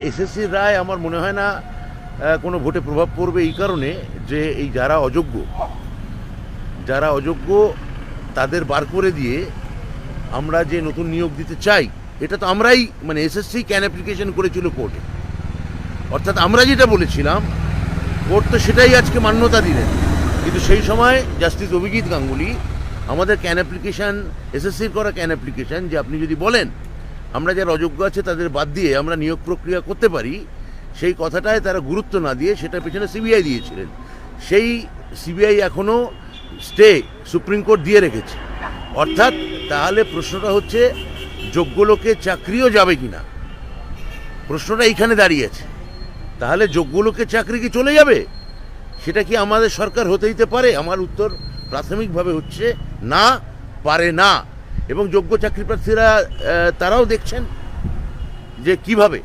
এসএসসির রায় আমার মনে হয় না কোনো ভোটে প্রভাব পড়বে, এই কারণে যে এই যারা অযোগ্য তাদের বার করে দিয়ে আমরা যে নতুন নিয়োগ দিতে চাই, এটা তো আমরাই মানে এসএসসি ক্যান অ্যাপ্লিকেশন করেছিল কোর্টে, অর্থাৎ আমরা যেটা বলেছিলাম কোর্ট তো সেটাই আজকে মান্যতা দিলেন। কিন্তু সেই সময় জাস্টিস অভিজিৎ গাঙ্গুলি আমাদের ক্যান অ্যাপ্লিকেশান, এসএসসির করা ক্যান অ্যাপ্লিকেশান, যে আপনি যদি বলেন আমরা যারা অযোগ্য আছে তাদের বাদ দিয়ে আমরা নিয়োগ প্রক্রিয়া করতে পারি, সেই কথাটায় তারা গুরুত্ব না দিয়ে সেটার পেছনে সিবিআই দিয়েছিলেন। সেই সিবিআই এখনও স্টে সুপ্রিম কোর্ট দিয়ে রেখেছে। অর্থাৎ তাহলে প্রশ্নটা হচ্ছে যোগ্য লোকে চাকরিও যাবে কি না, প্রশ্নটা এইখানে দাঁড়িয়েছে। তাহলে যোগ্য লোকের চাকরি কি চলে যাবে? সেটা কি আমাদের সরকার হতে দিতে পারে? আমার উত্তর প্রাথমিকভাবে হচ্ছে না, পারে না। এবং যোগ্য চাকরি প্রার্থীরা তারাও দেখছেন যে কিভাবে